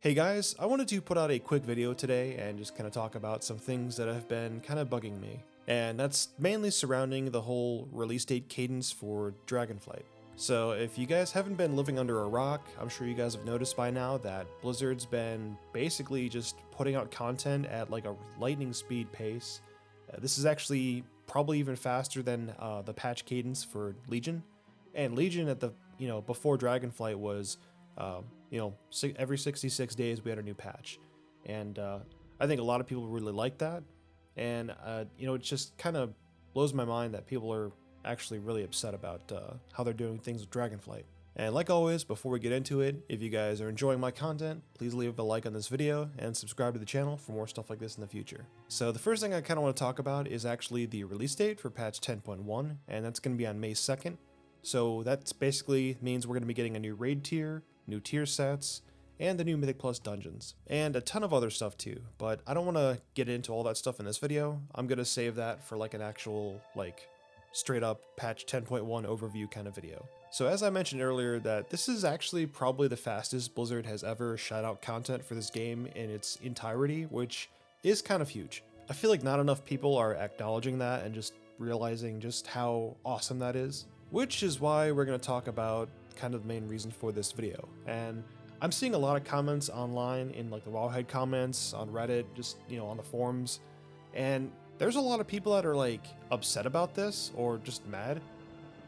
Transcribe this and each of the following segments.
Hey guys, I wanted to put out a quick video today and just kind of talk about some things that have been kind of bugging me. And that's mainly surrounding the whole release date cadence for Dragonflight. So if you guys haven't been living under a rock, I'm sure you guys have noticed by now that Blizzard's been basically just putting out content at like a lightning speed pace. This is actually probably even faster than the patch cadence for Legion. And Legion at the, before Dragonflight was every 66 days we had a new patch, and I think a lot of people really like that. And it just kind of blows my mind that people are actually really upset about how they're doing things with Dragonflight. And like always, before we get into it, if you guys are enjoying my content, please leave a like on this video and subscribe to the channel for more stuff like this in the future. So the first thing I kind of want to talk about is actually the release date for patch 10.1, and that's going to be on May 2nd. So that basically means we're going to be getting a new raid tier, new tier sets, and the new Mythic Plus dungeons, and a ton of other stuff too, but I don't want to get into all that stuff in this video. I'm going to save that for like an actual, straight up patch 10.1 overview kind of video. So as I mentioned earlier, that this is actually probably the fastest Blizzard has ever shot out content for this game in its entirety, which is kind of huge. I feel like not enough people are acknowledging that and just realizing just how awesome that is. Which is why we're going to talk about kind of the main reason for this video. And I'm seeing a lot of comments online in like the Wowhead comments, on Reddit, just, on the forums. And there's a lot of people that are like upset about this or just mad.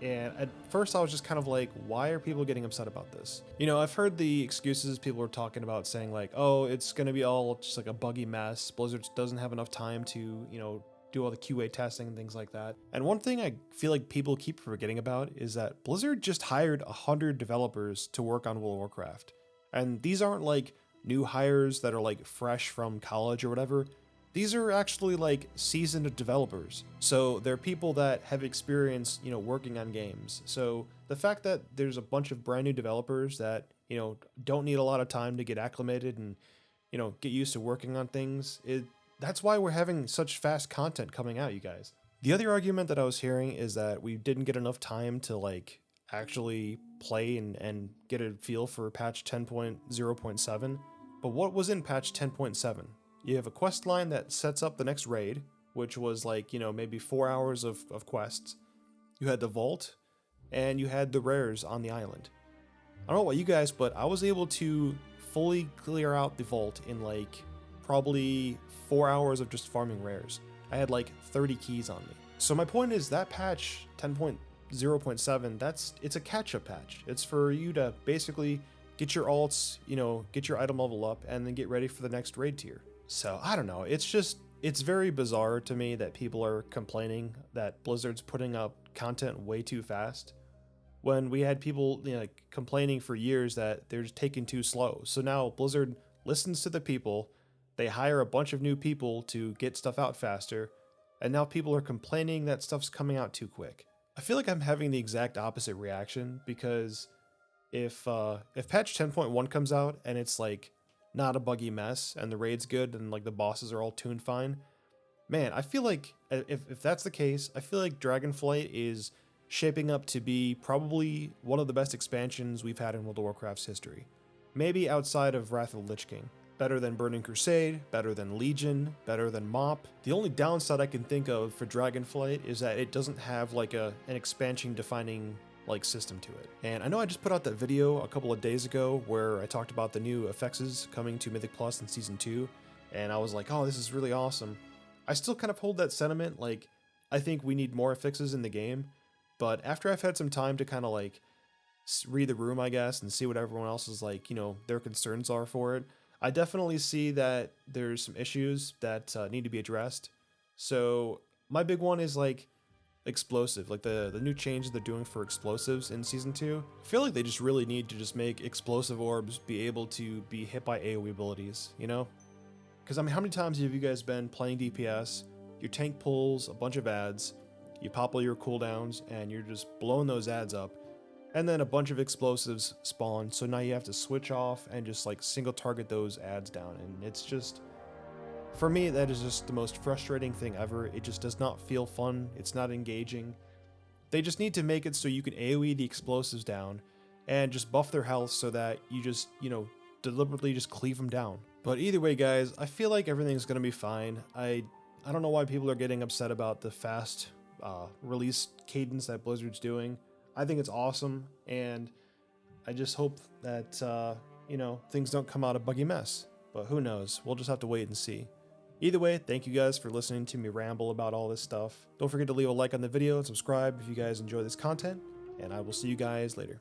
And at first I was just kind of like, why are people getting upset about this? I've heard the excuses people are talking about, saying like, oh, it's going to be all just like a buggy mess. Blizzard doesn't have enough time to, do all the QA testing and things like that. And one thing I feel like people keep forgetting about is that Blizzard just hired 100 developers to work on World of Warcraft. And these aren't like new hires that are like fresh from college or whatever. These are actually like seasoned developers. So they're people that have experience, working on games. So the fact that there's a bunch of brand new developers that, don't need a lot of time to get acclimated and, get used to working on things, that's why we're having such fast content coming out, you guys. The other argument that I was hearing is that we didn't get enough time to actually play and get a feel for patch 10.0.7. But what was in patch 10.7? You have a quest line that sets up the next raid, which was maybe 4 hours of quests. You had the vault, and you had the rares on the island. I don't know about you guys, but I was able to fully clear out the vault in probably 4 hours of just farming rares. I had 30 keys on me. So my point is that patch 10.0.7, it's a catch-up patch. It's for you to basically get your alts, get your item level up, and then get ready for the next raid tier. So I don't know, it's very bizarre to me that people are complaining that Blizzard's putting up content way too fast, when we had people complaining for years that they're just taking too slow. So now Blizzard listens to the people. They hire a bunch of new people to get stuff out faster, and now people are complaining that stuff's coming out too quick. I feel like I'm having the exact opposite reaction, because if patch 10.1 comes out and it's not a buggy mess and the raid's good and the bosses are all tuned fine, man, I feel like if that's the case, I feel like Dragonflight is shaping up to be probably one of the best expansions we've had in World of Warcraft's history. Maybe outside of Wrath of the Lich King. Better than Burning Crusade, better than Legion, better than MoP. The only downside I can think of for Dragonflight is that it doesn't have an expansion defining system to it. And I know I just put out that video a couple of days ago where I talked about the new effects coming to Mythic Plus in Season 2, and I was like, oh, this is really awesome. I still kind of hold that sentiment, I think we need more fixes in the game, but after I've had some time to kind of read the room, I guess, and see what everyone else is their concerns are for it, I definitely see that there's some issues that need to be addressed. So my big one is explosive, the new changes they're doing for explosives in Season 2. I feel like they just really need to just make explosive orbs be able to be hit by AoE abilities, Because I mean, how many times have you guys been playing DPS, your tank pulls a bunch of ads, you pop all your cooldowns, and you're just blowing those ads up, and then a bunch of explosives spawn, so now you have to switch off and just single target those ads down, and it's just, for me, that is just the most frustrating thing ever. It just does not feel fun, it's not engaging. They just need to make it so you can AoE the explosives down, and just buff their health so that you just, deliberately just cleave them down. But either way, guys, I feel like everything's gonna be fine. I don't know why people are getting upset about the fast release cadence that Blizzard's doing. I think it's awesome, and I just hope that you know, things don't come out a buggy mess. But who knows? We'll just have to wait and see. Either way, thank you guys for listening to me ramble about all this stuff. Don't forget to leave a like on the video and subscribe if you guys enjoy this content, and I will see you guys later.